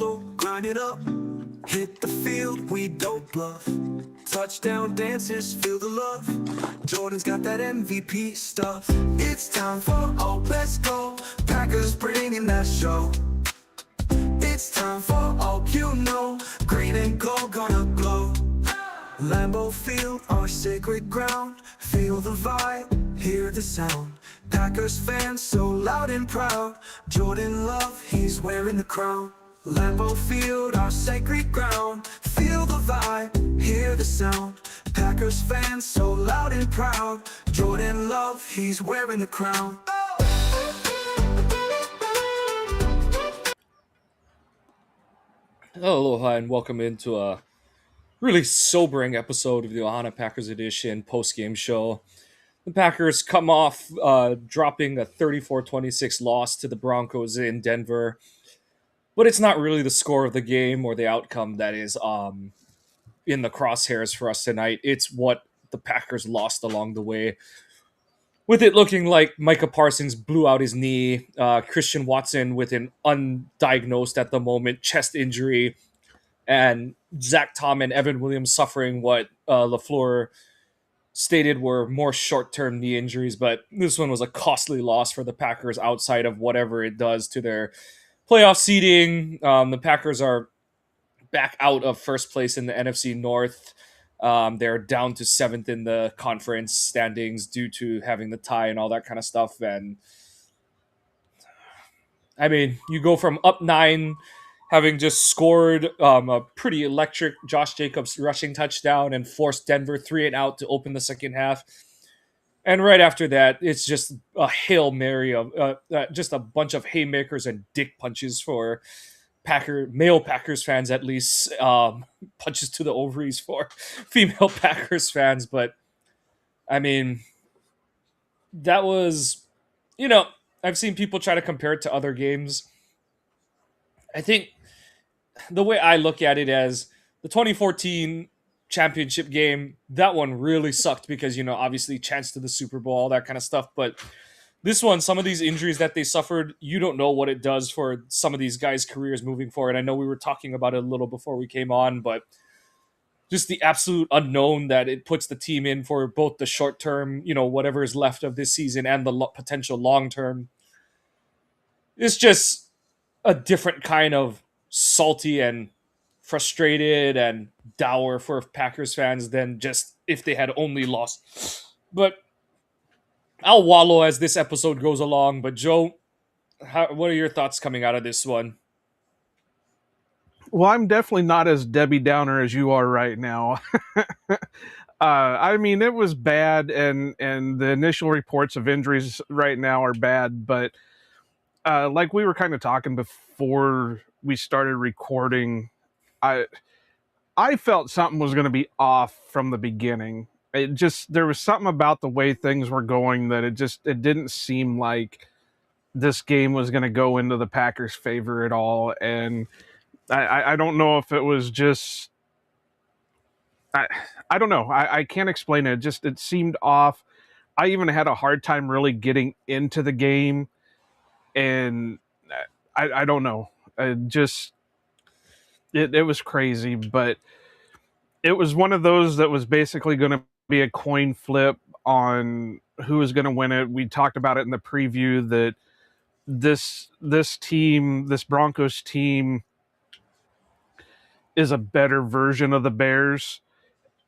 hustle, grind it up. Hit the field, we don't bluff. Touchdown dances, feel the love. Jordan's got that MVP stuff. It's time for let's go. Packers bringing that show. It's time for green and gold gonna glow. Lambeau Field, our sacred ground. Feel the vibe, hear the sound. Packers fans so loud and proud. Jordan Love, he's wearing the crown. Lambeau Field, our sacred ground. Feel the vibe, hear the sound. Packers fans so loud and proud. Jordan Love, he's wearing the crown. Aloha and welcome into a really sobering episode of the Ohana Packers Edition post-game show. The Packers come off dropping a 34-26 loss to the Broncos in Denver, but it's not really the score of the game or the outcome that is in the crosshairs for us tonight. It's what the Packers lost along the way. With it looking like Micah Parsons blew out his knee, Christian Watson with an undiagnosed at the moment chest injury, and Zach Tom and Evan Williams suffering what LaFleur stated were more short-term knee injuries. But this one was a costly loss for the Packers outside of whatever it does to their playoff seeding. The Packers are back out of first place in the NFC North. They're down to seventh in the conference standings due to having the tie and all that kind of stuff. And I mean, you go from up 9, having just scored a pretty electric Josh Jacobs rushing touchdown and forced Denver 3 and out to open the second half. And right after that, it's just a Hail Mary of just a bunch of haymakers and dick punches for male Packers fans, at least. Punches to the ovaries for female Packers fans. But I mean, that was, I've seen people try to compare it to other games. I think the way I look at it as the 2014 championship game, that one really sucked because, obviously chance to the Super Bowl, all that kind of stuff. But this one, some of these injuries that they suffered, you don't know what it does for some of these guys' careers moving forward. I know we were talking about it a little before we came on, but just the absolute unknown that it puts the team in for both the short term, whatever is left of this season, and the potential long term. It's just a different kind of salty and frustrated and dour for Packers fans than just if they had only lost. But I'll wallow as this episode goes along. But Joe, what are your thoughts coming out of this one? Well, I'm definitely not as Debbie Downer as you are right now. I mean, it was bad, and the initial reports of injuries right now are bad. But like we were kind of talking before we started recording, I felt something was going to be off from the beginning. There was something about the way things were going that it didn't seem like this game was going to go into the Packers' favor at all. And I don't know if it was just, I don't know. I can't explain it. It seemed off. I even had a hard time really getting into the game, and I don't know. It was crazy, but it was one of those that was basically going to be a coin flip on who was going to win it. We talked about it in the preview that this Broncos team is a better version of the Bears,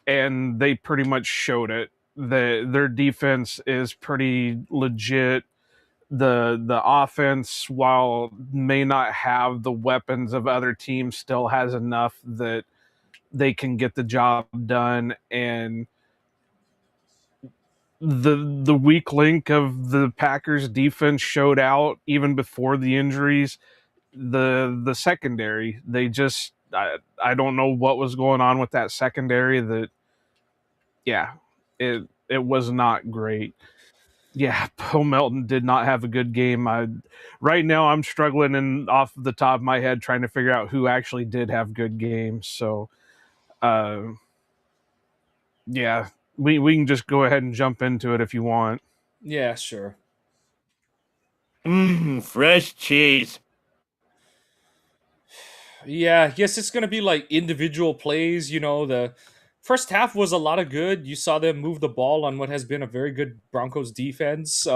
and they pretty much showed it. Their defense is pretty legit. The offense, while may not have the weapons of other teams, still has enough that they can get the job done. And the weak link of the Packers defense showed out even before the injuries. The secondary, they just I don't know what was going on with that secondary. It was not great. Yeah, Bill Melton did not have a good game. Right now I'm struggling and off the top of my head trying to figure out who actually did have good games. So, yeah, we can just go ahead and jump into it if you want. Yeah, sure. Fresh cheese. Yeah, yes, it's gonna be like individual plays. The first half was a lot of good. You saw them move the ball on what has been a very good Broncos defense.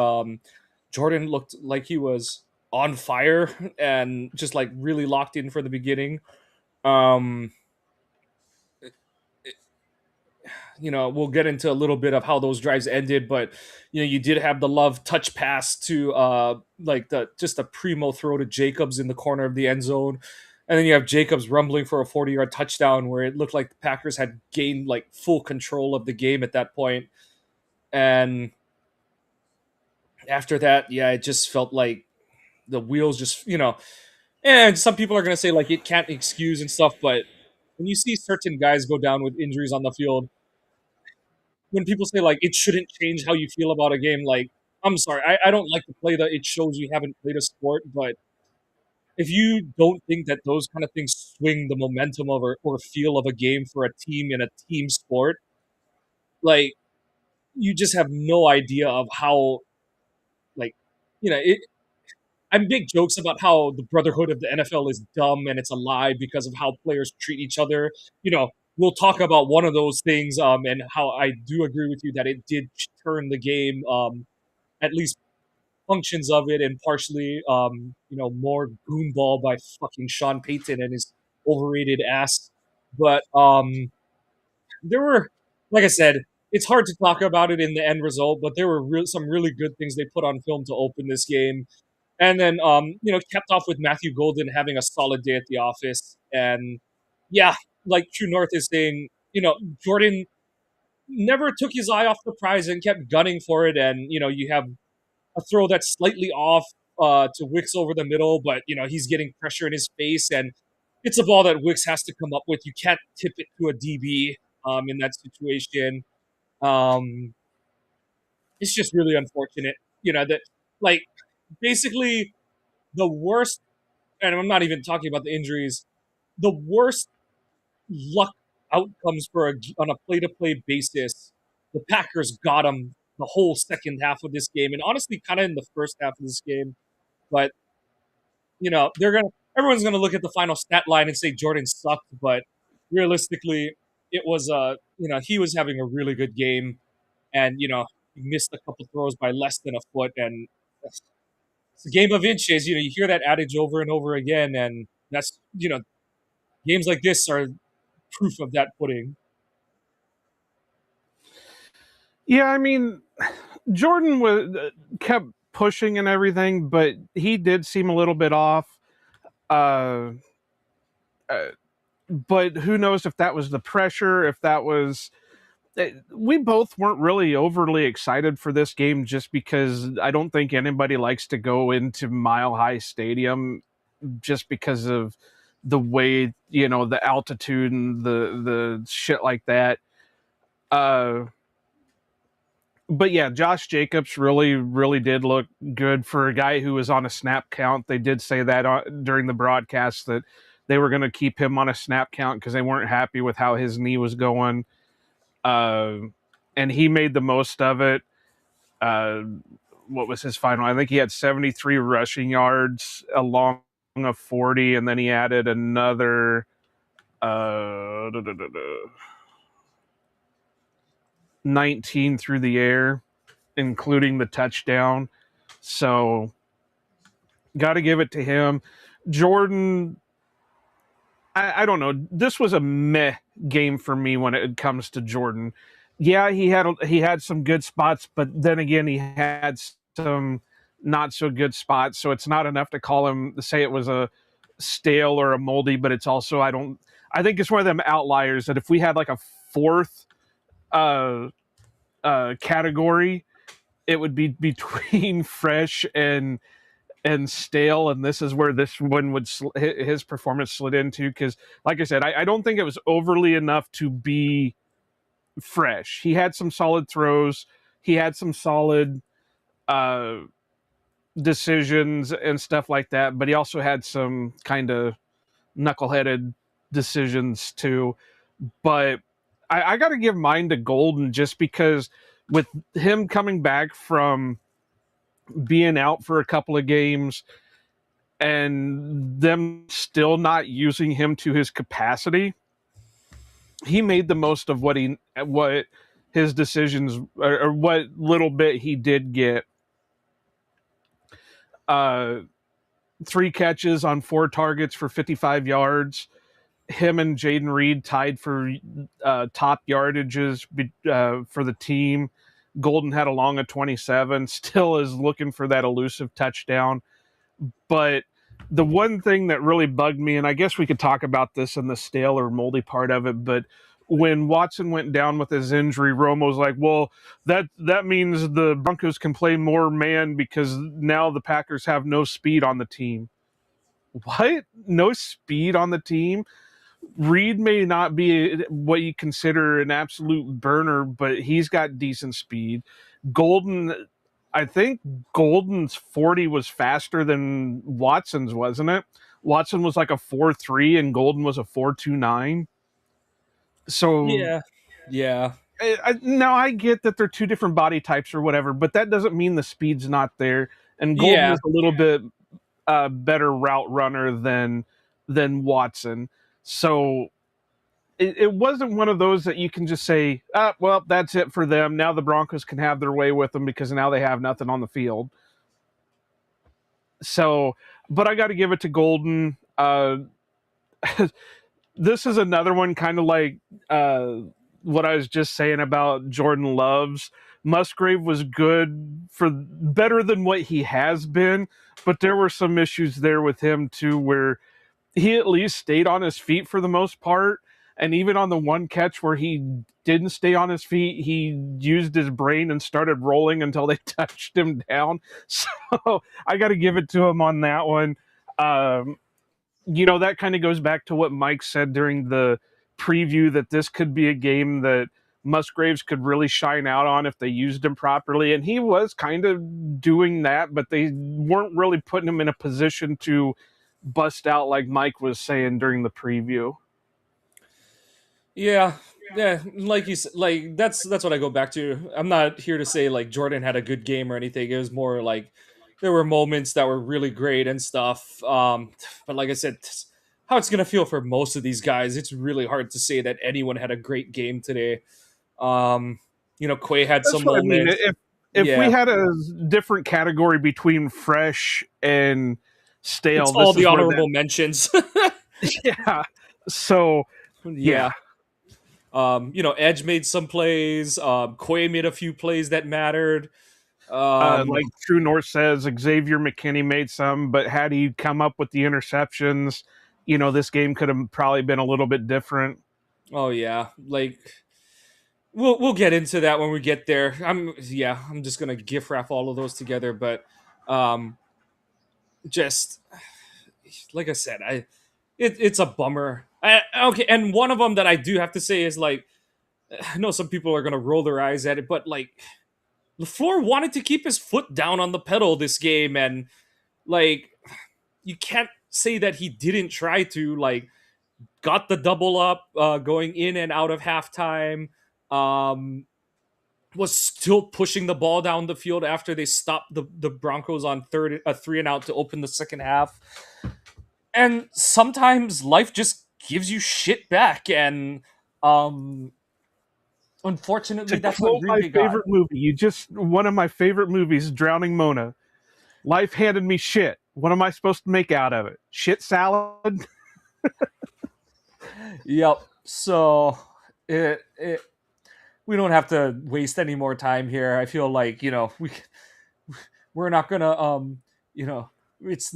Jordan looked like he was on fire and just like really locked in for the beginning. Um, we'll get into a little bit of how those drives ended, but you did have the Love touch pass to like the just a primo throw to Jacobs in the corner of the end zone. And then you have Jacobs rumbling for a 40-yard touchdown where it looked like the Packers had gained like full control of the game at that point. And after that, yeah, it just felt like the wheels just. And some people are going to say like it can't excuse and stuff, but when you see certain guys go down with injuries on the field, when people say like it shouldn't change how you feel about a game, like I'm sorry, I don't like to play the it shows you haven't played a sport, but if you don't think that those kind of things swing the momentum of or feel of a game for a team in a team sport, like you just have no idea of how like it. I make jokes about how the brotherhood of the NFL is dumb and it's a lie because of how players treat each other. We'll talk about one of those things, and how I do agree with you that it did turn the game, at least functions of it, and partially, more goonball by fucking Sean Payton and his overrated ass. But there were, like I said, it's hard to talk about it in the end result, but there were some really good things they put on film to open this game. And then, kept off with Matthew Golden having a solid day at the office. And yeah, like True North is saying, Jordan never took his eye off the prize and kept gunning for it. And, you have a throw that's slightly off to Wicks over the middle, but, he's getting pressure in his face. And it's a ball that Wicks has to come up with. You can't tip it to a DB in that situation. Um, it's just really unfortunate, that like basically the worst, and I'm not even talking about the injuries, the worst luck outcomes on a play-to-play basis. The Packers got them the whole second half of this game, and honestly, kind of in the first half of this game. But everyone's gonna look at the final stat line and say Jordan sucked, but realistically, it was he was having a really good game, and he missed a couple throws by less than a foot, and it's a game of inches. You hear that adage over and over again, and that's games like this are proof of that pudding. Yeah, I mean, Jordan was kept pushing and everything, but he did seem a little bit off. Uh, but who knows if that was the pressure, if that was. We both weren't really overly excited for this game just because I don't think anybody likes to go into Mile High Stadium just because of the way, the altitude and the shit like that. But yeah, Josh Jacobs really, really did look good for a guy who was on a snap count. They did say that during the broadcast that they were going to keep him on a snap count because they weren't happy with how his knee was going. And he made the most of it. What was his final? I think he had 73 rushing yards along of 40, and then he added another 19 through the air, including the touchdown. So, got to give it to him. Jordan, I don't know. This was a meh game for me when it comes to Jordan. Yeah, he had some good spots, but then again, he had some not so good spots. So it's not enough to say it was a stale or a moldy. But it's also I think it's one of them outliers that if we had like a fourth uh, category, it would be between fresh and stale, and this is where this one would his performance slid into, because like I said, I don't think it was overly enough to be fresh. He had some solid throws, he had some solid decisions and stuff like that, but he also had some kind of knuckleheaded decisions too. But I got to give mine to Golden just because with him coming back from being out for a couple of games, and them still not using him to his capacity, he made the most of what his decisions, or what little bit he did get. Uh, 3 catches on 4 targets for 55 yards. Him and Jaden Reed tied for top yardages for the team. Golden had a long of 27. Still is looking for that elusive touchdown. But the one thing that really bugged me, and I guess we could talk about this in the stale or moldy part of it, but when Watson went down with his injury, Romo's like, well, that means the Broncos can play more man because now the Packers have no speed on the team. What? No speed on the team? Reed may not be what you consider an absolute burner, but he's got decent speed. Golden, I think Golden's 40 was faster than Watson's, wasn't it? Watson was like a 4.3 and Golden was a 4.29. So Yeah. Yeah. now I get that they're two different body types or whatever, but that doesn't mean the speed's not there. And Golden Yeah. is a little bit better route runner than Watson. So it wasn't one of those that you can just say, well, that's it for them. Now the Broncos can have their way with them because now they have nothing on the field. So, but I got to give it to Golden. This is another one kind of like what I was just saying about Jordan Love's. Musgrave was good, for better than what he has been, but there were some issues there with him too, where he at least stayed on his feet for the most part. And even on the one catch where he didn't stay on his feet, he used his brain and started rolling until they touched him down. So I got to give it to him on that one. That kind of goes back to what Mike said during the preview, that this could be a game that Musgraves could really shine out on if they used him properly. And he was kind of doing that, but they weren't really putting him in a position to bust out like Mike was saying during the preview. Yeah, yeah, like you said, like that's what I go back to. I'm not here to say like Jordan had a good game or anything. It was more like there were moments that were really great and stuff. But like I said, how it's gonna feel for most of these guys, it's really hard to say that anyone had a great game today. Um, Quay had That's some what I mean. moments. If we Yeah, had a different category between fresh and it's stale, all this the is where honorable mentions. yeah. So Yeah. Edge made some plays. Quay made a few plays that mattered. like True North says, Xavier McKinney made some, but had he come up with the interceptions, this game could have probably been a little bit different. Oh yeah, like we'll get into that when we get there. I'm just gonna gift wrap all of those together, but um, just like I said, it's a bummer. Okay, and one of them that I do have to say is like, I know some people are gonna roll their eyes at it, but like LaFleur wanted to keep his foot down on the pedal this game, and like you can't say that he didn't try to. Like, got the double up going in and out of halftime. Was still pushing the ball down the field after they stopped the Broncos on 3 and out to open the second half. And sometimes life just gives you shit back, and unfortunately, To that's what quote Green my Bay got. favorite movie, one of my favorite movies, Drowning Mona. Life handed me shit. What am I supposed to make out of it? Shit salad? Yep. So we don't have to waste any more time here. I feel like we're not gonna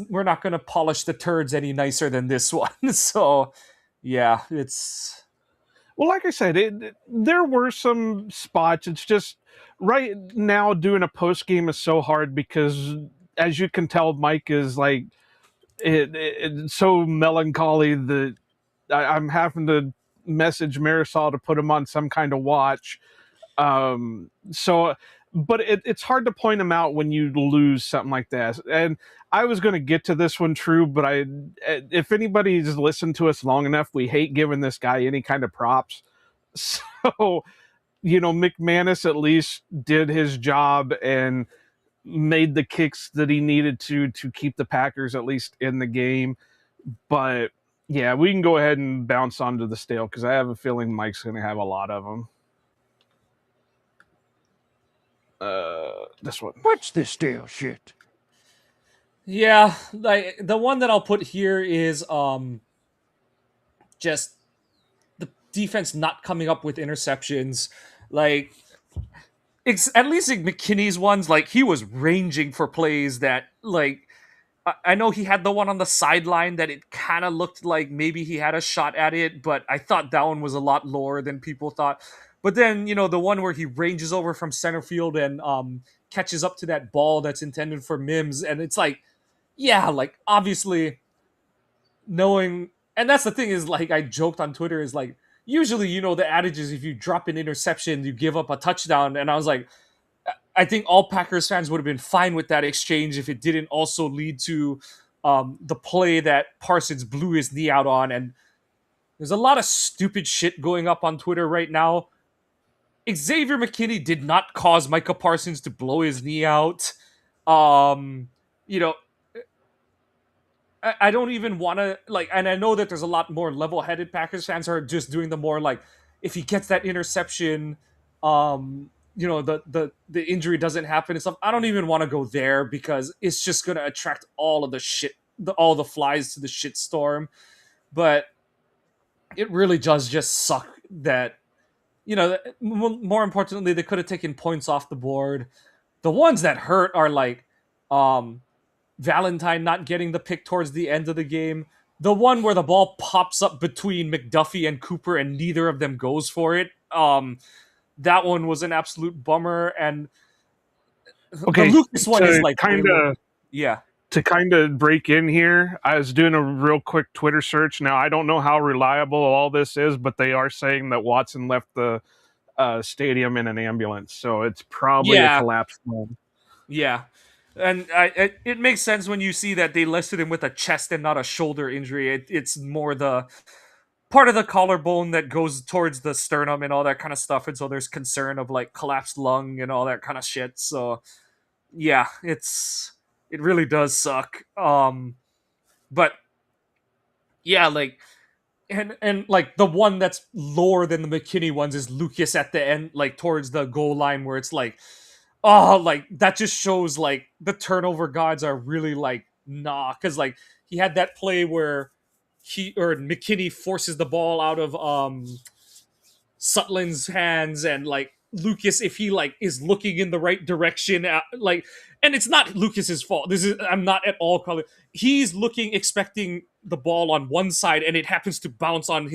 we're not gonna polish the turds any nicer than this one. So yeah, it's Well, like I said, there were some spots. It's just right now doing a post game is so hard because, as you can tell, Mike is like it's so melancholy that I'm having to message Marisol to put him on some kind of watch. So, but it's hard to point him out when you lose something like that. And I was going to get to this one, true, but if anybody's listened to us long enough, we hate giving this guy any kind of props. So, McManus at least did his job, and made the kicks that he needed to keep the Packers at least in the game. But yeah, we can go ahead and bounce onto the stale because I have a feeling Mike's going to have a lot of them. This one. What's this stale shit? Yeah, like the one that I'll put here is just the defense not coming up with interceptions. Like at least like McKinney's ones, like he was ranging for plays that like I know he had the one on the sideline that it kind of looked like maybe he had a shot at it, but I thought that one was a lot lower than people thought. But then, the one where he ranges over from center field and catches up to that ball that's intended for Mims, and it's like, yeah, like obviously knowing, and that's the thing is like I joked on Twitter is like usually the adage is if you drop an interception you give up a touchdown, and I was like I think all Packers fans would have been fine with that exchange if it didn't also lead to the play that Parsons blew his knee out on. And there's a lot of stupid shit going up on Twitter right now. Xavier McKinney did not cause Micah Parsons to blow his knee out. Um, you know, I don't even want to like, and I know that there's a lot more level-headed Packers fans who are just doing the more like, if he gets that interception, the injury doesn't happen and stuff. I don't even want to go there because it's just gonna attract all of the shit, all the flies to the shit storm. But it really does just suck that more importantly, they could have taken points off the board. The ones that hurt are like, Valentine not getting the pick towards the end of the game. The one where the ball pops up between McDuffie and Cooper and neither of them goes for it. That one was an absolute bummer. And Okay, the Lucas one is like kind of yeah. To kind of break in here, I was doing a real quick Twitter search. Now I don't know how reliable all this is, but they are saying that Watson left the stadium in an ambulance, so it's probably a collapsed one. Yeah. And it makes sense when you see that they listed him with a chest and not a shoulder injury. It's more the part of the collarbone that goes towards the sternum and all that kind of stuff. And so there's concern of like collapsed lung and all that kind of shit. So yeah, it really does suck. But yeah, like and like the one that's lower than the McKinney ones is Lucas at the end, like towards the goal line where it's like, oh, like that just shows like the turnover gods are really like because like he had that play where McKinney forces the ball out of Sutlin's hands, and like Lucas, if he like is looking in the right direction, like, and it's not Lucas's fault. This is I'm not at all calling. He's looking, expecting the ball on one side, and it happens to bounce on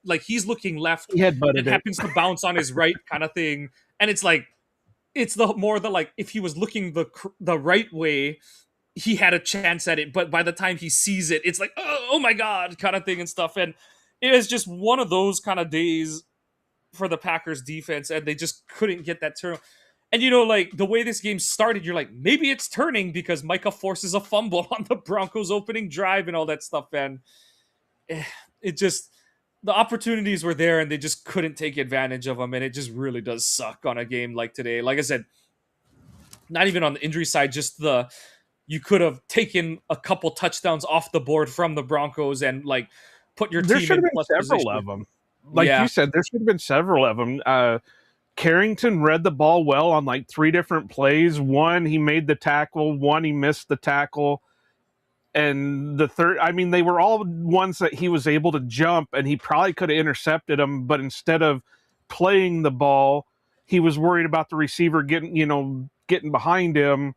like he's looking left, He headbutted it happens to bounce on his right, kind of thing, and it's like it's the more the like if he was looking the right way, he had a chance at it, but by the time he sees it, it's like oh my god, kind of thing and stuff, and it is just one of those kind of days for the Packers defense, and they just couldn't get that turn. And like the way this game started, you're like, maybe it's turning because Micah forces a fumble on the Broncos opening drive and all that stuff, and it just the opportunities were there and they just couldn't take advantage of them, and it just really does suck on a game like today. Like I said, not even on the injury side, just you could have taken a couple touchdowns off the board from the Broncos and like put your There team should in have been plus several position. of them. Like you said, there should have been several of them. Carrington read the ball well on like 3 different plays. One, he made the tackle. One, he missed the tackle. And the third, I mean, they were all ones that he was able to jump, and he probably could have intercepted them. But instead of playing the ball, he was worried about the receiver getting behind him.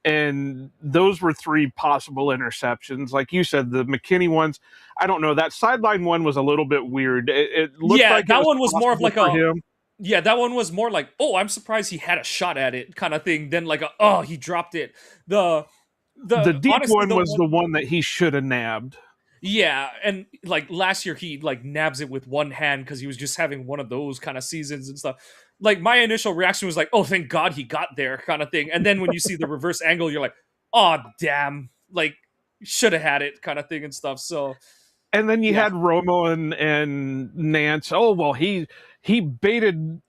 And those were 3 possible interceptions. Like you said, the McKinney ones, I don't know. That sideline one was a little bit weird. It looked like that one was more of like him. Yeah, that one was more like, oh, I'm surprised he had a shot at it kind of thing than like oh, he dropped it. The deep honestly, one was the one that he should have nabbed. Yeah, and like last year he like nabs it with one hand because he was just having one of those kind of seasons and stuff. Like my initial reaction was like, oh, thank God he got there kind of thing. And then when you see the reverse angle, you're like, oh, damn, like should have had it kind of thing and stuff. So and then you had Romo and Nance. Oh well, he baited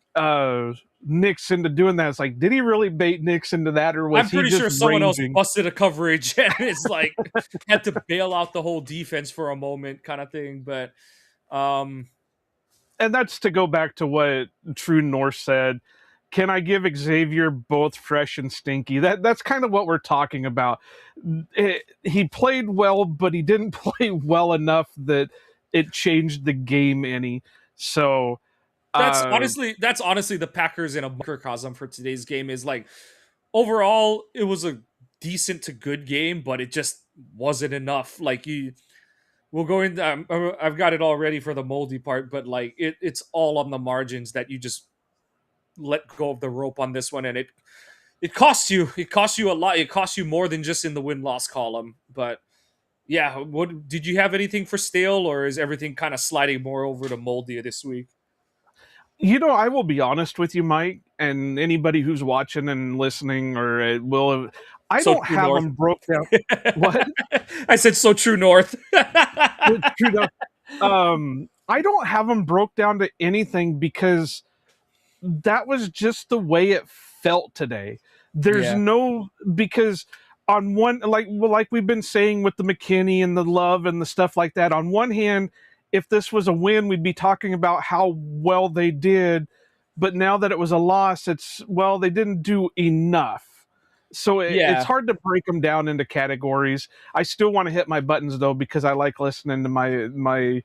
Nix into doing that. It's like, did he really bait Nix into that, or I'm was he pretty just sure someone else ranging? busted a coverage and it's like had to bail out the whole defense for a moment, kind of thing. But um, And that's to go back to what True North said. Can I give Xavier both fresh and stinky? That's kind of what we're talking about. He played well, but he didn't play well enough that it changed the game any. So uh, that's honestly the Packers in a microcosm for today's game. Is like overall it was a decent to good game, but it just wasn't enough. Like you, we'll go into. I've got it all ready for the moldy part, but like it's all on the margins that you just let go of the rope on this one, and it costs you. It costs you a lot. It costs you more than just in the win loss column. But yeah, what did you have anything for stale, or is everything kind of sliding more over to moldy this week? I will be honest with you, Mike, and anybody who's watching and listening, or will. I So don't true have north. them broke down. What? I said so true north. True enough. I don't have them broke down to anything because that was just the way it felt today. There's Yeah. no because on one like we've been saying with the McKinney and the Love and the stuff like that. On one hand, if this was a win, we'd be talking about how well they did. But now that it was a loss, it's they didn't do enough. So it's Yeah. hard to break them down into categories. I still want to hit my buttons though because I like listening to my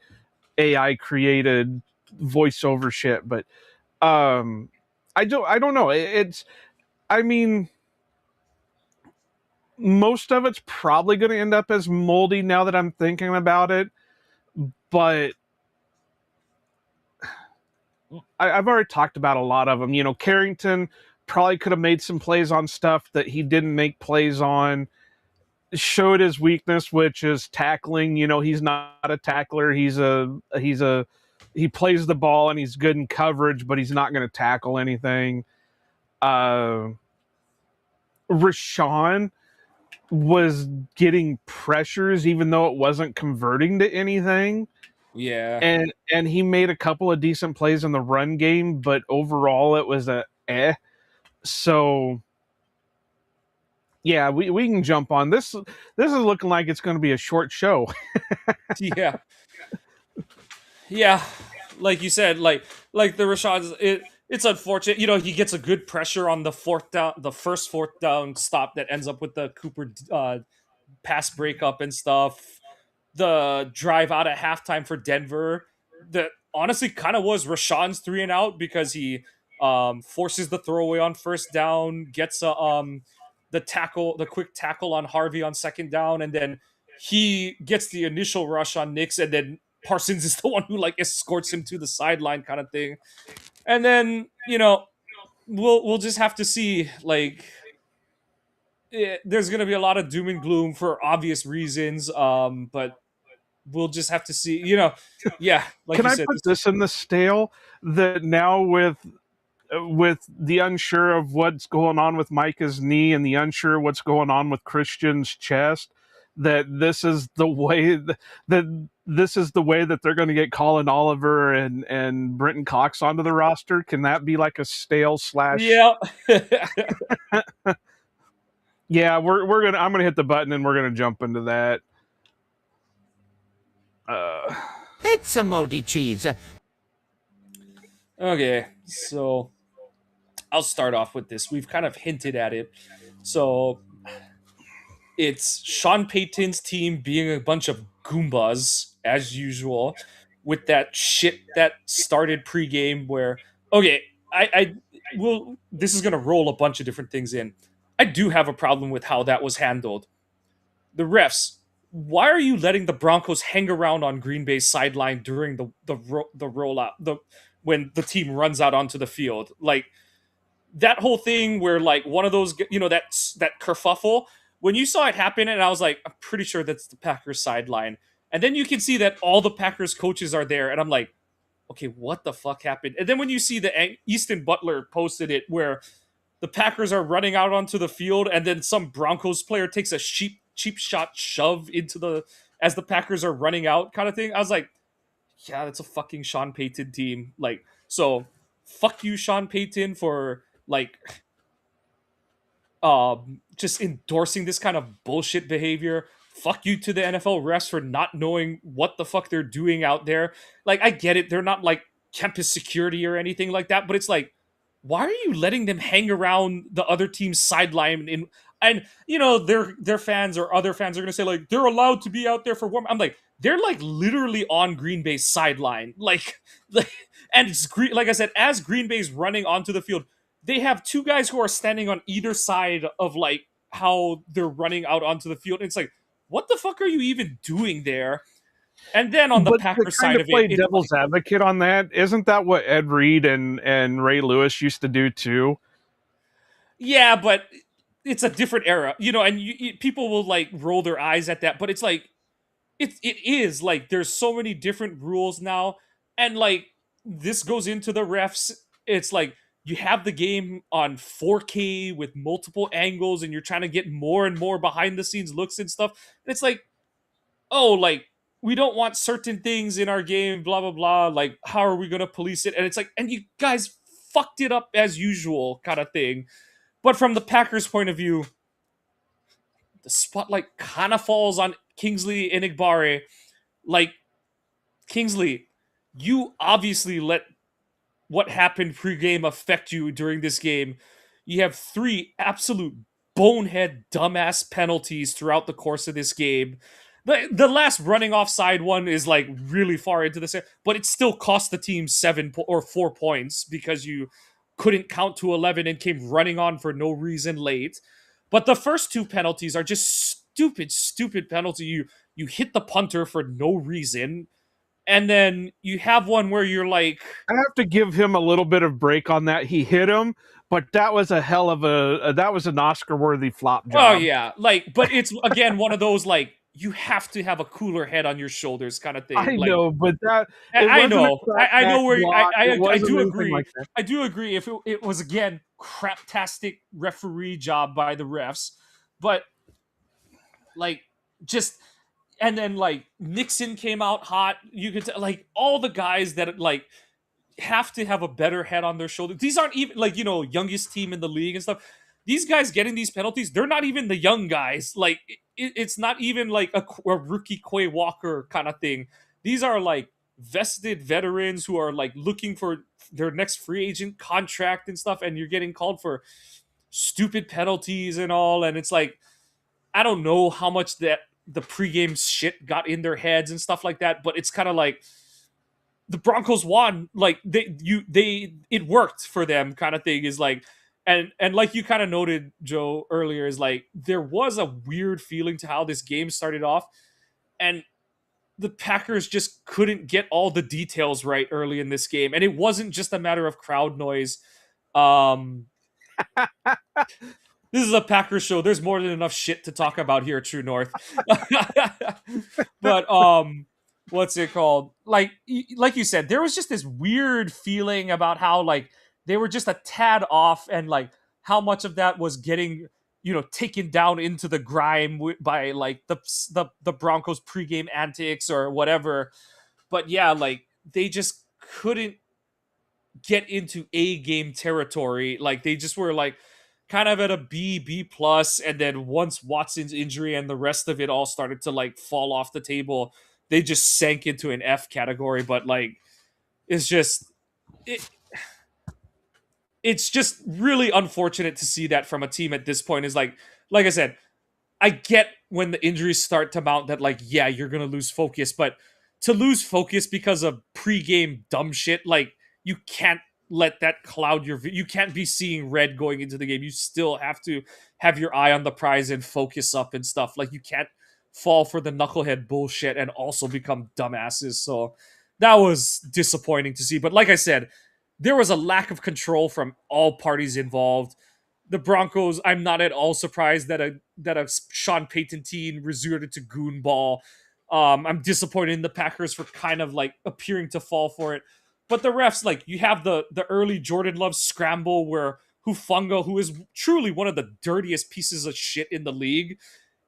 AI created voiceover shit. But um, I don't know. It's I mean, most of it's probably going to end up as moldy now that I'm thinking about it. But I've already talked about a lot of them. Carrington probably could have made some plays on stuff that he didn't make plays on. Showed his weakness, which is tackling. He's not a tackler. He plays the ball and he's good in coverage, but he's not going to tackle anything. Uh, Rashawn was getting pressures even though it wasn't converting to anything. Yeah. And he made a couple of decent plays in the run game, but overall it was a So yeah, we can jump on this. This is looking like it's going to be a short show. Yeah. Yeah. Like you said, like the Rashad's it's unfortunate. He gets a good pressure on the first fourth down stop that ends up with the Cooper pass breakup and stuff. The drive out at halftime for Denver that honestly kind of was Rashawn's 3-and-out because he forces the throwaway on first down, gets the quick tackle on Harvey on second down, and then he gets the initial rush on Nix, and then Parsons is the one who like escorts him to the sideline kind of thing. And then, we'll just have to see like there's going to be a lot of doom and gloom for obvious reasons, but we'll just have to see. Yeah, like Can you I said. put this in the stale that now with the unsure of what's going on with Micah's knee and the unsure what's going on with Christian's chest, that this is the way that they're going to get Colin Oliver and Brenton Cox onto the roster? Can that be like a stale slash? Yeah. Yeah, I'm gonna hit the button and we're gonna jump into that. It's a moldy cheese. Okay, so I'll start off with this. We've kind of hinted at it. So it's Sean Payton's team being a bunch of Goombas, as usual, with that shit that started pregame where, okay, I will, this is going to roll a bunch of different things in. I do have a problem with how that was handled. The refs, why are you letting the Broncos hang around on Green Bay's sideline during the rollout, when the team runs out onto the field? Like, that whole thing where like one of those, that kerfuffle, when you saw it happen, and I was like, I'm pretty sure that's the Packers sideline, and then you can see that all the Packers coaches are there, and I'm like, okay, what the fuck happened? And then when you see the Easton Butler posted it where the Packers are running out onto the field, and then some Broncos player takes a cheap shot shove into the as the Packers are running out, kind of thing. I was like, yeah, that's a fucking Sean Payton team. Like, so fuck you, Sean Payton, for like just endorsing this kind of bullshit behavior. Fuck you to the NFL refs for not knowing what the fuck they're doing out there. Like, I get it, they're not like campus security or anything like that, but it's like, why are you letting them hang around the other team's sideline? And you know, their fans or other fans are gonna say like they're allowed to be out there for warm. I'm like, they're like literally on Green Bay's sideline, like, and it's like I said, as Green Bay's running onto the field, they have two guys who are standing on either side of like how they're running out onto the field. And it's like, what the fuck are you even doing there? And then on the But to Packers kind side of of it, play it's devil's like, advocate on that, isn't that what Ed Reed and Ray Lewis used to do too? yeah, but it's a different era, you know, and people will like roll their eyes at that, but it's like, it is like there's so many different rules now, and like this goes into the refs. It's like you have the game on 4K with multiple angles, and you're trying to get more and more behind the scenes looks and stuff. And it's like, oh, like we don't want certain things in our game, blah blah blah. Like, how are we gonna police it? And it's like, and you guys fucked it up as usual, kind of thing. But from the Packers' point of view, the spotlight kind of falls on Kingsley Enigbare. Like, Kingsley, you obviously let what happened pregame affect you during this game. You have three absolute bonehead dumbass penalties throughout the course of this game. The last running offside one is like really far into this, but it still cost the team 4 points because you couldn't count to 11 and came running on for no reason late. But the first two penalties are just stupid penalty. You hit the punter for no reason, and then you have one where you're like, I have to give him a little bit of break on that. He hit him, but that was a hell of that was an Oscar-worthy flop job. oh yeah, like, but it's again one of those like you have to have a cooler head on your shoulders kind of thing. I Like, know, but that I know, I know where I wasn't do anything agree. like that. I do agree. If it was again craptastic referee job by the refs, but like just, and then like Nixon came out hot. You could like all the guys that like have to have a better head on their shoulder. These aren't even like, you know, youngest team in the league and stuff. These guys getting these penalties, they're not even the young guys. Like it's not even like a rookie Quay Walker kind of thing. These are like vested veterans who are like looking for their next free agent contract and stuff, and you're getting called for stupid penalties and all. And it's like, I don't know how much that the pregame shit got in their heads and stuff like that, but it's kind of like the Broncos won. Like it worked for them kind of thing is like, and like you kind of noted, Joe, earlier, is like there was a weird feeling to how this game started off, and the Packers just couldn't get all the details right early in this game, and it wasn't just a matter of crowd noise. This is a Packers show. There's more than enough shit to talk about here at True North. But what's it called? Like you said, there was just this weird feeling about how like they were just a tad off, and like how much of that was getting, you know, taken down into the grime by like the Broncos pregame antics or whatever. But yeah, like they just couldn't get into A game territory. Like they just were like kind of at a B plus, and then once Watson's injury and the rest of it all started to like fall off the table, they just sank into an F category. But like it's just it, it's just really unfortunate to see that from a team at this point. Is like I said, I get when the injuries start to mount that like, yeah, you're gonna lose focus, but to lose focus because of pregame dumb shit, like you can't let that cloud your you can't be seeing red going into the game. You still have to have your eye on the prize and focus up and stuff. Like you can't fall for the knucklehead bullshit and also become dumbasses. So that was disappointing to see. But like I said, there was a lack of control from all parties involved. The Broncos, I'm not at all surprised that a Sean Payton team resorted to goon ball. I'm disappointed in the Packers for kind of like appearing to fall for it. But the refs, like you have the early Jordan Love scramble where Hufanga, who is truly one of the dirtiest pieces of shit in the league,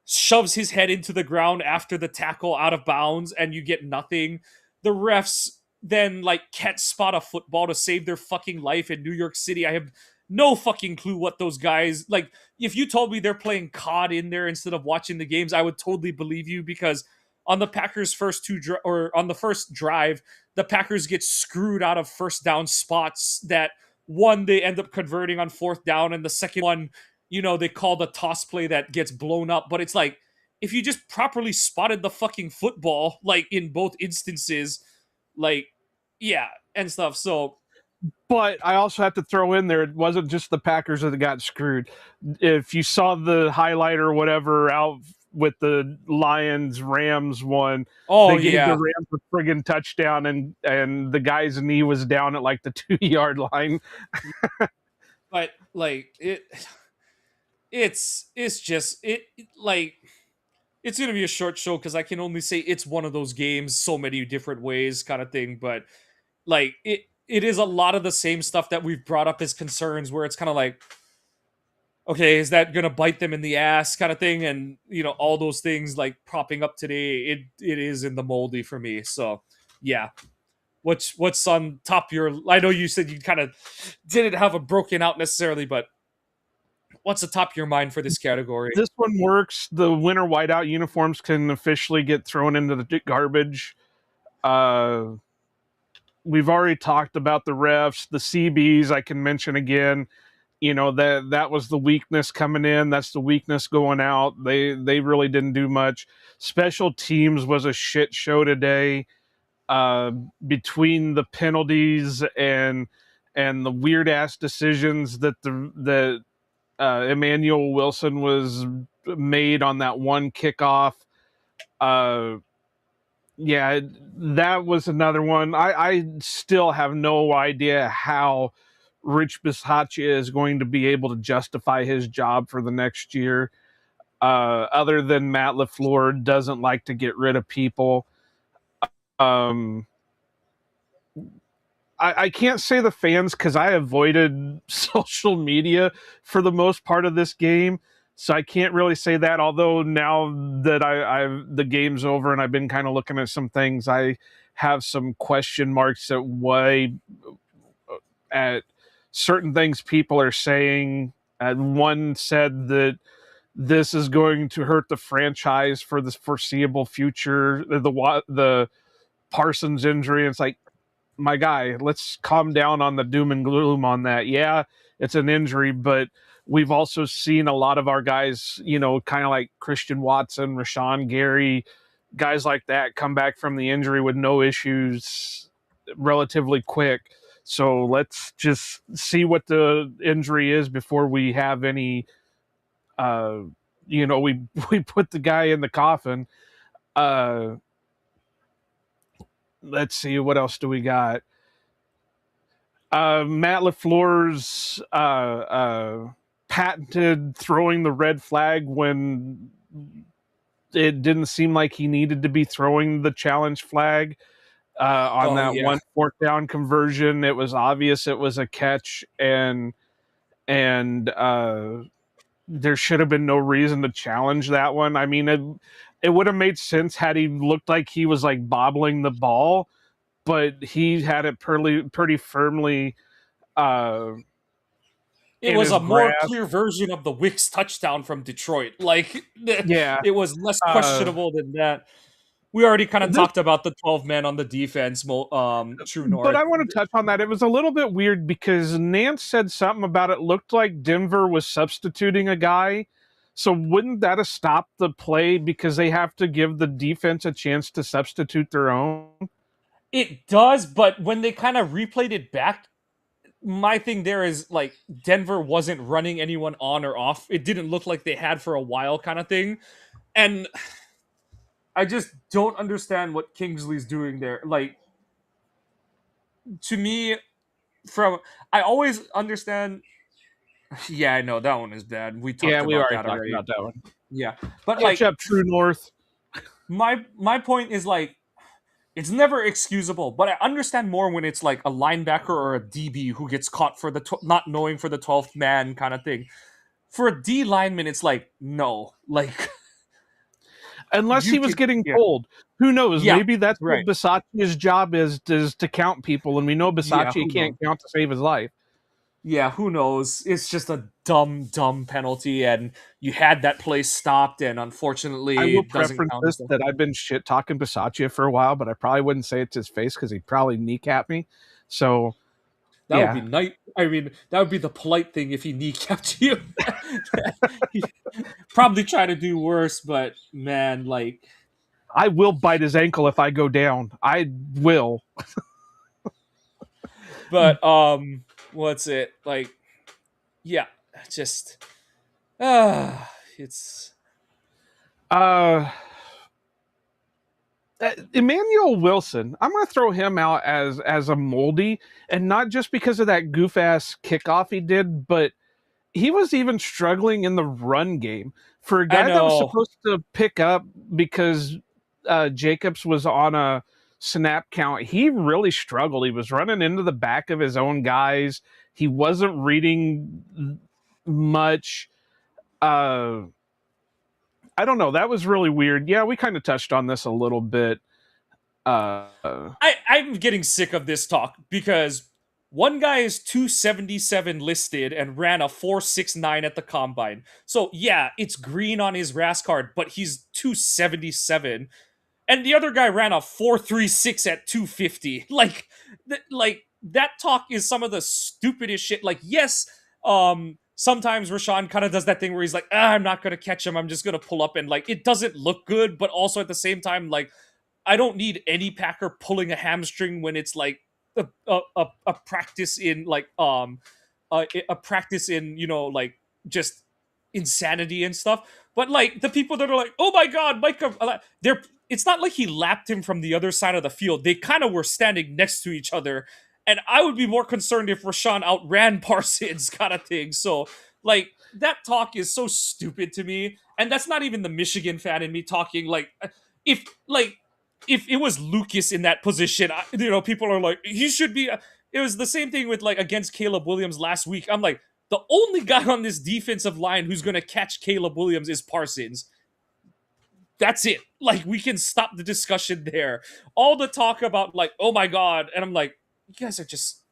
shoves his head into the ground after the tackle out of bounds, and you get nothing. The refs then like can't spot a football to save their fucking life in New York City. I have no fucking clue what those guys like. If you told me they're playing COD in there instead of watching the games, I would totally believe you, because on the Packers' first or on the first drive, the Packers get screwed out of first down spots that one they end up converting on fourth down, and the second one, they call the toss play that gets blown up. But it's like, if you just properly spotted the fucking football, like in both instances, like, yeah, and stuff. So, But I also have to throw in there, it wasn't just the Packers that got screwed. If you saw the highlight or whatever out with the Lions Rams one, oh they gave the yeah, Rams a friggin' touchdown, and the guy's knee was down at like the 2 yard line. but like it's just like it's gonna be a short show because I can only say it's one of those games so many different ways kind of thing. But like it is a lot of the same stuff that we've brought up as concerns, where it's kind of like, okay, is that gonna bite them in the ass kind of thing? And all those things like propping up today, it is in the moldy for me. So yeah. What's on top of your, I know you said you kind of didn't have a broken out necessarily, but what's the top of your mind for this category? This one works. The winter whiteout uniforms can officially get thrown into the garbage. We've already talked about the refs, the CBs. I can mention again. That was the weakness coming in. That's the weakness going out. They really didn't do much. Special teams was a shit show today. Between the penalties and the weird ass decisions that Emmanuel Wilson was made on that one kickoff. Yeah, that was another one. I still have no idea how Rich Bisaccia is going to be able to justify his job for the next year. Other than Matt LaFleur doesn't like to get rid of people. I can't say the fans because I avoided social media for the most part of this game, so I can't really say that. Although now that the game's over and I've been kind of looking at some things, I have some question marks at certain things people are saying. One said that this is going to hurt the franchise for the foreseeable future. The Parsons injury, it's like, my guy, let's calm down on the doom and gloom on that. Yeah, it's an injury, but we've also seen a lot of our guys, kind of like Christian Watson, Rashawn Gary, guys like that come back from the injury with no issues relatively quick. So let's just see what the injury is before we have any, we put the guy in the coffin. Let's see, what else do we got? Matt LaFleur's patented throwing the red flag when it didn't seem like he needed to be throwing the challenge flag on one fourth down conversion. It was obvious it was a catch, and there should have been no reason to challenge that one. I mean, it would have made sense had he looked like he was like bobbling the ball, but he had it pretty firmly. It was a more clear version of the Wicks touchdown from Detroit. Like, yeah, it was less questionable than that. We already kind of talked about the 12 men on the defense, True North. But I want to touch on that. It was a little bit weird because Nance said something about it looked like Denver was substituting a guy. So wouldn't that have stopped the play because they have to give the defense a chance to substitute their own? It does, but when they kind of replayed it back, my thing there is like Denver wasn't running anyone on or off. It didn't look like they had for a while kind of thing. And I just don't understand what Kingsley's doing there. Like, to me, I always understand. Yeah, I know that one is bad. We talked about that already. About that one. Yeah, but catch up, True North. My point is like, it's never excusable. But I understand more when it's like a linebacker or a DB who gets caught for not knowing for the 12th man kind of thing. For a D lineman, it's like, no, like. Unless he was getting told. Who knows? Yeah, Maybe that's what right. Bisaccia's job is to count people, and we know Yeah, Bisaccia who knows? can't count to save his life. Yeah, who knows? It's just a dumb penalty, and you had that play stopped, and I unfortunately, will it doesn't preference count. this that I've been shit talking Bisaccia for a while, but I probably wouldn't say it to his face because he'd probably kneecap me. So That would be yeah, nice. I mean, that would be the polite thing if he kneecapped you. He probably try to do worse, but man, like, I will bite his ankle if I go down. I will. but what's it like? Yeah, just it's Uh, Emmanuel Wilson, I'm going to throw him out as a moldy, and not just because of that goof ass kickoff he did, but he was even struggling in the run game for a I guy that was know. supposed to pick up because Jacobs was on a snap count. He really struggled. He was running into the back of his own guys. He wasn't reading much. Uh, I don't know. That was really weird. Yeah, we kind of touched on this a little bit. Uh, I'm getting sick of this talk because one guy is 277 listed and ran a 469 at the combine. So yeah, it's green on his RAS card, but he's 277. And the other guy ran a 436 at 250. Like that talk is some of the stupidest shit. Like, yes, sometimes Rashawn kind of does that thing where he's like, I'm not gonna catch him, I'm just gonna pull up, and like it doesn't look good, but also at the same time, like I don't need any Packer pulling a hamstring when it's like a practice in like a practice in, you know, like just insanity and stuff. But like the people that are like, oh my god, Micah, they're it's not like he lapped him from the other side of the field. They kind of were standing next to each other. And I would be more concerned if Rashawn outran Parsons, kind of thing. So, like, that talk is so stupid to me. And that's not even the Michigan fan in me talking. If, like, if it was Lucas in that position, you know, people are like, he should be. It was the same thing with, like, against Caleb Williams last week. I'm like, the only guy on this defensive line who's going to catch Caleb Williams is Parsons. That's it. Like, we can stop the discussion there. All the talk about, like, oh my god, and I'm like, you guys are just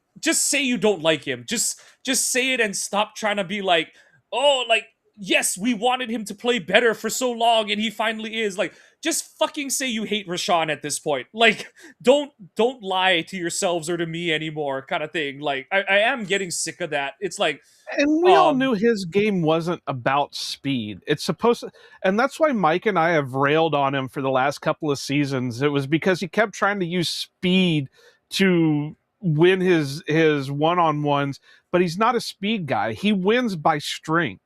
say you don't like him. Just say it and stop trying to be like, oh, like, yes, we wanted him to play better for so long and he finally is. Like, just fucking say you hate Rashawn at this point. Like, don't lie to yourselves or to me anymore, kind of thing. Like, I am getting sick of that. It's like, and we all knew his game wasn't about speed. It's supposed to, and that's why Mike and I have railed on him for the last couple of seasons. It was because he kept trying to use speed to win his one-on-ones, but he's not a speed guy. He wins by strength,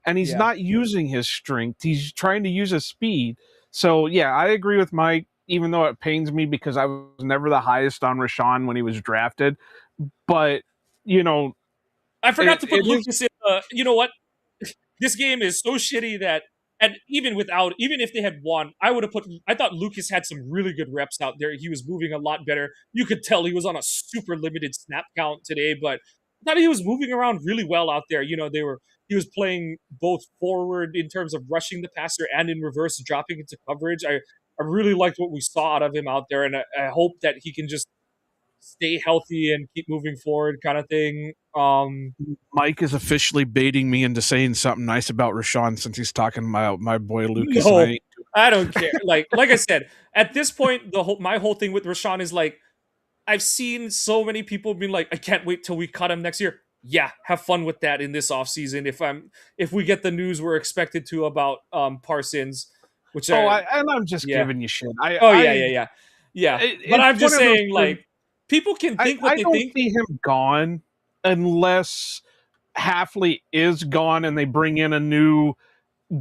and he's yeah. not using his strength. He's trying to use his speed. So yeah, I agree with Mike, even though it pains me because I was never the highest on Rashawn when he was drafted. But you know, I forgot to put it is. Lucas in. You know what? This game is so shitty that, and even if they had won, I would have put. I thought Lucas had some really good reps out there. He was moving a lot better. You could tell he was on a super limited snap count today, but I thought he was moving around really well out there. You know, he was playing both forward in terms of rushing the passer and in reverse, dropping into coverage. I really liked what we saw out of him out there, and I hope that he can just stay healthy and keep moving forward, kind of thing. Mike is officially baiting me into saying something nice about Rashawn since he's talking about my boy Lucas. And No, I don't care. Like I said, at this point, my whole thing with Rashawn is like, I've seen so many people being like, I can't wait till we cut him next year. Yeah, have fun with that in this offseason. If we get the news we're expected to about Parsons, which and I'm just yeah. giving you shit. Yeah. But I'm It's just one of those saying, things. like, people can think what I they don't think. see him gone unless Halfley is gone and they bring in a new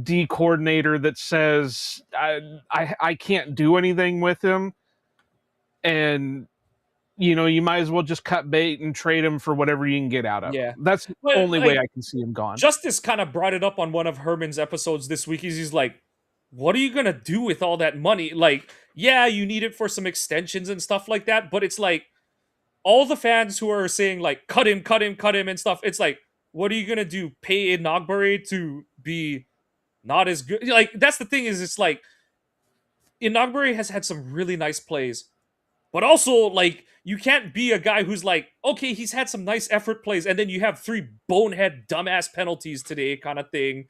D coordinator that says I can't do anything with him, and you might as well just cut bait and trade him for whatever you can get out of him. Yeah. That's the But only way like, I can see him gone. Justice kind of brought it up on one of Herman's episodes this week. He's like, what are you going to do with all that money? Like, yeah, you need it for some extensions and stuff like that. But it's like, all the fans who are saying, like, cut him, cut him, cut him and stuff. It's like, what are you going to do? Pay Inagbare to be not as good? Like, that's the thing is, it's like, Inagbare has had some really nice plays, but also like you can't be a guy who's like, okay, he's had some nice effort plays, and then you have three bonehead dumbass penalties today, kind of thing.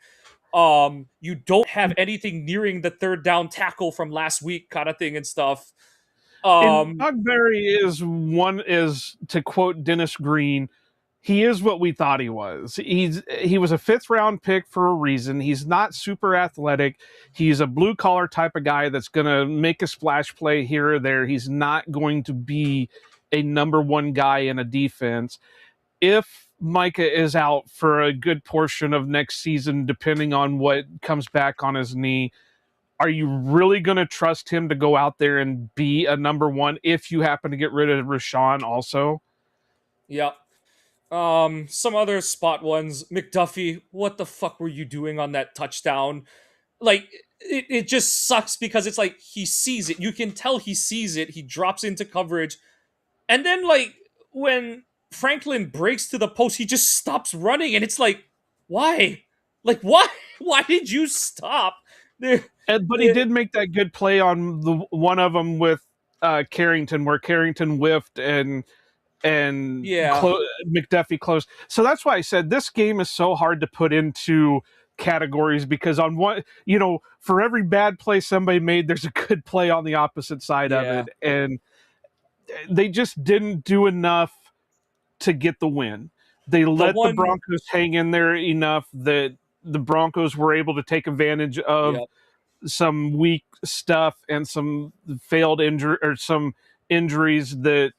You don't have anything nearing the third down tackle from last week, kind of thing and stuff. And Um, Dogberry is to quote Dennis Green, he is what we thought he was. He was a fifth round pick for a reason. He's not super athletic. He's a blue collar type of guy that's going to make a splash play here or there. He's not going to be a number one guy in a defense. If Micah is out for a good portion of next season, depending on what comes back on his knee, are you really going to trust him to go out there and be a number one if you happen to get rid of Rashawn also? yeah. Some other spot ones. McDuffie, what the fuck were you doing on that touchdown? Like, it just sucks because it's like he sees it. You can tell he sees it. He drops into coverage. And then, like, when Franklin breaks to the post, he just stops running. And it's like, why? Like, why? Why did you stop? There, But he did make that good play on the one of them with Carrington, where Carrington whiffed and yeah, McDuffie closed. So that's why I said this game is so hard to put into categories, because on one, for every bad play somebody made, there's a good play on the opposite side of yeah. it, and they just didn't do enough to get the win. They The let the one, Broncos hang in there enough that the Broncos were able to take advantage of yeah, some weak stuff and some failed injury or some injuries that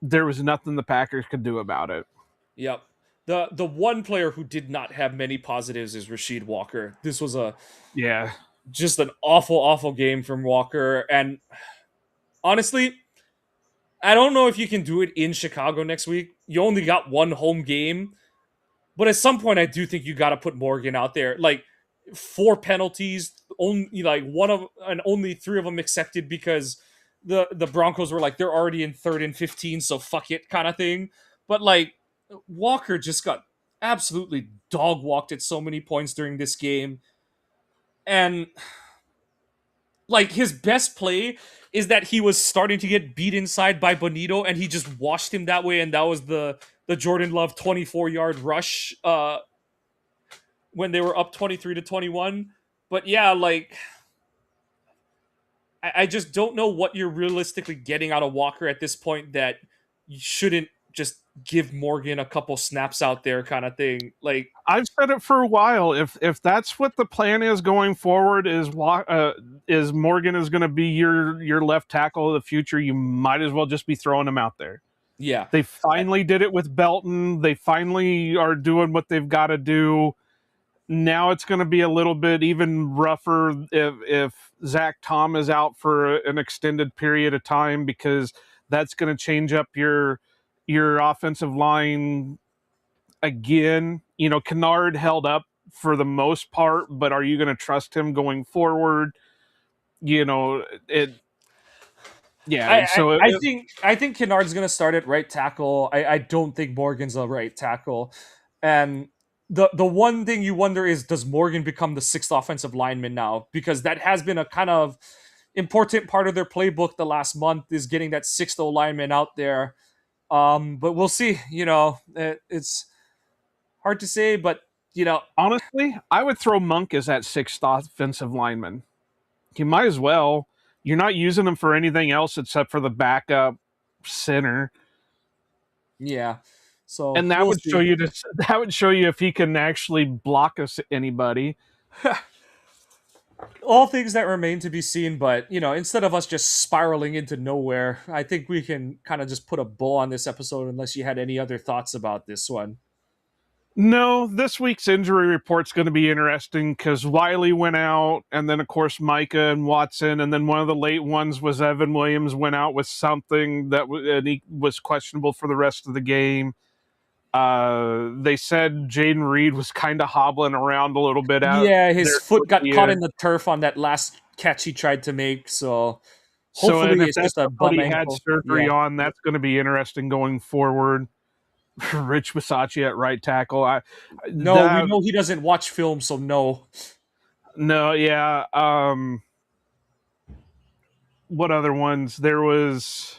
there was nothing the Packers could do about it. yep. The one player who did not have many positives is Rasheed Walker. This was a Yeah. just an awful, awful game from Walker. And honestly, I don't know if you can do it in Chicago next week. You only got one home game, but at some point, I do think you got to put Morgan out there. Like four penalties, only like one of and only three of them accepted because the Broncos were like they're already in 3rd and 15, so fuck it, kind of thing. But like Walker just got absolutely dog walked at so many points during this game, and like his best play is that he was starting to get beat inside by Bonito and he just washed him that way, and that was the Jordan Love 24-yard rush when they were up 23-21. But yeah, like I just don't know what you're realistically getting out of Walker at this point that you shouldn't just give Morgan a couple snaps out there kind of thing. Like I've said it for a while. If that's what the plan is going forward, is Morgan is going to be your left tackle of the future, you might as well just be throwing him out there. yeah. They finally did it with Belton. They finally are doing what they've got to do. Now it's going to be a little bit even rougher if Zach Tom is out for an extended period of time, because that's going to change up your offensive line again. Kennard held up for the most part, but are you going to trust him going forward? It. Yeah. So I think Kennard's gonna start at right tackle. I don't think Morgan's a right tackle. And the one thing you wonder is, does Morgan become the sixth offensive lineman now? Because that has been a kind of important part of their playbook the last month, is getting that sixth O lineman out there. But we'll see. It's hard to say, but honestly, I would throw Monk as that sixth offensive lineman. You might as well. You're not using him for anything else except for the backup center, yeah. So and that we'll would see. show you if he can actually block us anybody. All things that remain to be seen, but instead of us just spiraling into nowhere, I think we can kind of just put a bow on this episode, unless you had any other thoughts about this one. No, this week's injury report's going to be interesting because Wiley went out, and then of course Micah and Watson, and then one of the late ones was Evan Williams went out with something and he was questionable for the rest of the game. They said Jaden Reed was kind of hobbling around a little bit out Yeah, his there foot towards got the caught end. in the turf on that last catch he tried to make, so So, and hopefully if it's that's just a what bum he had ankle. surgery Yeah. on, that's going to be interesting going forward. Rich Bisaccia at right tackle. No, we That know he doesn't watch film, so no. no, yeah. what other ones? There was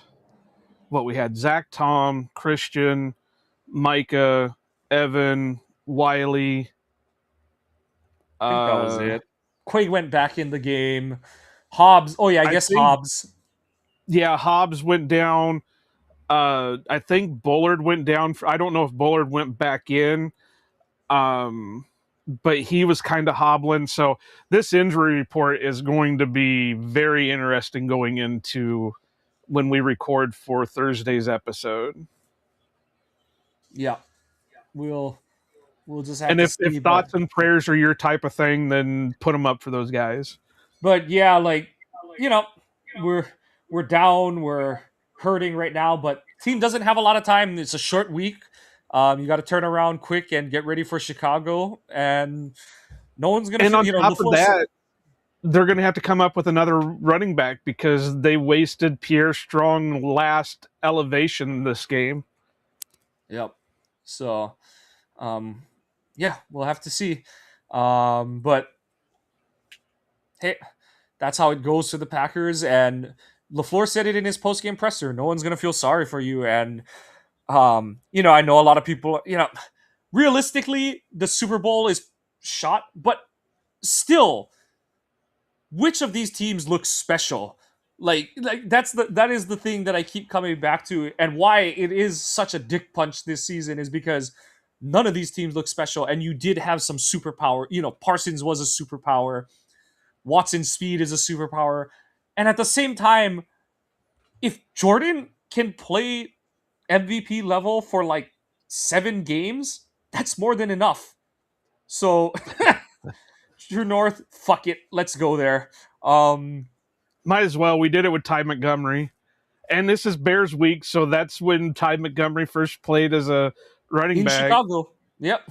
what we had: Zach, Tom, Christian, Micah, Evan, Wiley. I think that was it. Quay went back in the game. Hobbs. Oh yeah, I I guess think Hobbs. yeah, Hobbs went down. I think Bullard went down. I don't know if Bullard went back in. But he was kind of hobbling. So this injury report is going to be very interesting going into when we record for Thursday's episode. Yeah, we'll just have And to if see. thoughts and prayers are your type of thing, then put them up for those guys. But yeah, like you know, we're we're down, we're hurting right now, but team doesn't have a lot of time. It's a short week. You got to turn around quick and get ready for Chicago, and no one's gonna And feel. on top of that, they're going to have to come up with another running back because they wasted Pierre Strong last elevation this game. Yep. So, yeah, we'll have to see. But hey, that's how it goes to the Packers. And LaFleur said it in his post-game presser. No one's gonna feel sorry for you. And I know a lot of people. Realistically, the Super Bowl is shot, but still, which of these teams looks special? Like that is the thing that I keep coming back to, and why it is such a dick punch this season is because none of these teams look special, and you did have some superpower. Parsons was a superpower. Watson's speed is a superpower, and at the same time, if Jordan can play MVP level for like 7 games, that's more than enough. So, True North, fuck it, let's go there. Might as well. We did it with Ty Montgomery. And this is Bears week, so that's when Ty Montgomery first played as a running in back. Chicago. Yep.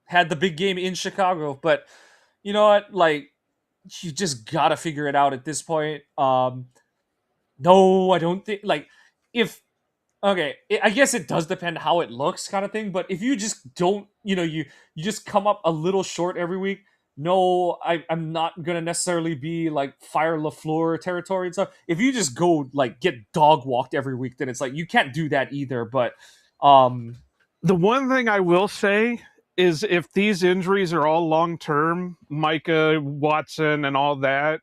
Had the big game in Chicago. But you know what? Like, you just gotta figure it out at this point. No, I don't think if okay, I guess it does depend how it looks, kind of thing. But if you just don't, you just come up a little short every week. No, I'm not gonna necessarily be like fire LaFleur territory and stuff. If you just go like get dog walked every week, then it's like you can't do that either. But The one thing I will say is if these injuries are all long term, Micah, Watson, and all that,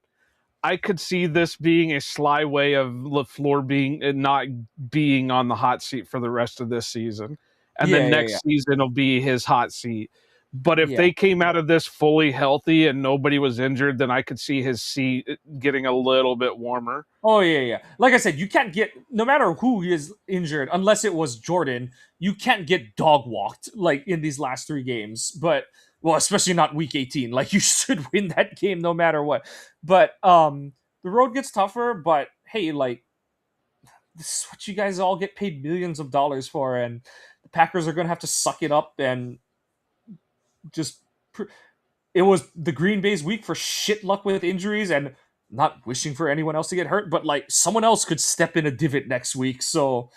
I could see this being a sly way of LaFleur being not being on the hot seat for the rest of this season. And yeah, then yeah, next season will be his hot seat. But if yeah. they came out of this fully healthy and nobody was injured, then I could see his seat getting a little bit warmer. Oh yeah, yeah. Like I said, you can't get no matter who is injured, unless it was Jordan. You can't get dog walked like in these last 3 games. But well, especially not week 18. Like you should win that game no matter what. But the road gets tougher. But hey, like this is what you guys all get paid millions of dollars for, and the Packers are gonna have to suck it up and just. It was the Green Bay's week for shit luck with injuries and not wishing for anyone else to get hurt, but like someone else could step in a divot next week. So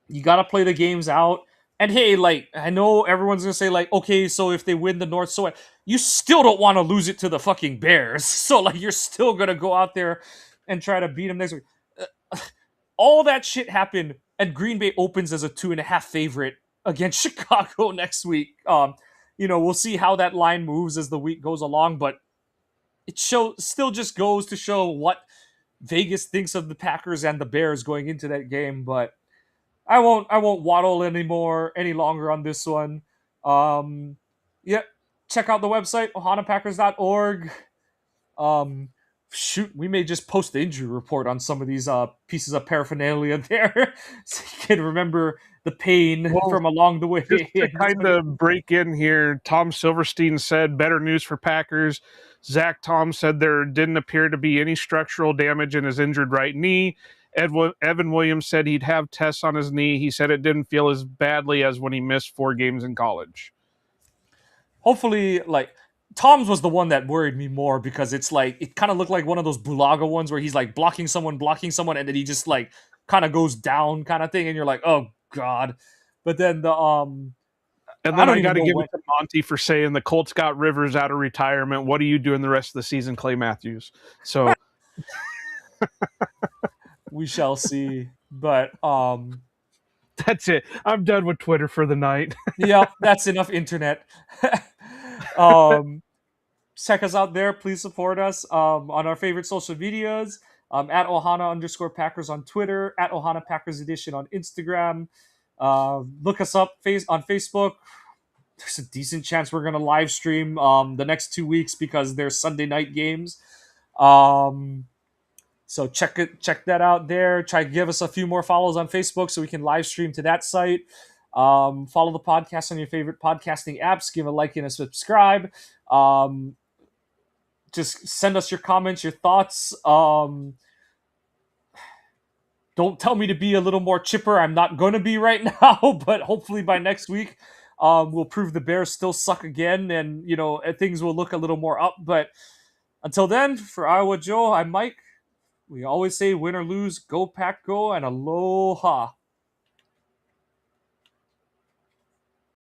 you got to play the games out. And hey, like I know everyone's going to say like, okay, so if they win the North, so what? You still don't want to lose it to the fucking Bears. So like you're still going to go out there and try to beat them next week. All that shit happened and Green Bay opens as a 2.5 favorite against Chicago next week. We'll see how that line moves as the week goes along, but it still just goes to show what Vegas thinks of the Packers and the Bears going into that game. But I won't waddle any longer on this one. Yeah, check out the website ohanapackers.org. Shoot, we may just post the injury report on some of these pieces of paraphernalia there, so you can remember the pain from along the way. Just to kind of break in here, Tom Silverstein said better news for Packers. Zach Tom said there didn't appear to be any structural damage in his injured right knee. Evan Williams said he'd have tests on his knee. He said it didn't feel as badly as when he missed 4 games in college. Hopefully, like Tom's was the one that worried me more because it's like it kind of looked like one of those Bulaga ones where he's like blocking someone, and then he just like kind of goes down, kind of thing, and you're like, oh god. But then the And then I got to give it to Monty for saying the Colts got Rivers out of retirement. What are you doing the rest of the season, Clay Matthews? So We shall see. But That's it. I'm done with Twitter for the night. yep, that's enough internet. um, check us out there. Please support us on our favorite social medias. At Ohana_Packers on Twitter, at Ohana Packers Edition on Instagram. Look us up on Facebook. There's a decent chance we're gonna live stream the next 2 weeks because they're Sunday night games. So check that out there. Try to give us a few more follows on Facebook so we can live stream to that site. Follow the podcast on your favorite podcasting apps. Give a like and a subscribe. Just send us your comments, your thoughts. Don't tell me to be a little more chipper. I'm not going to be right now, but hopefully by next week, we'll prove the Bears still suck again, and things will look a little more up. But until then, for Iowa Joe, I'm Mike. We always say win or lose, go Pack, go, and aloha.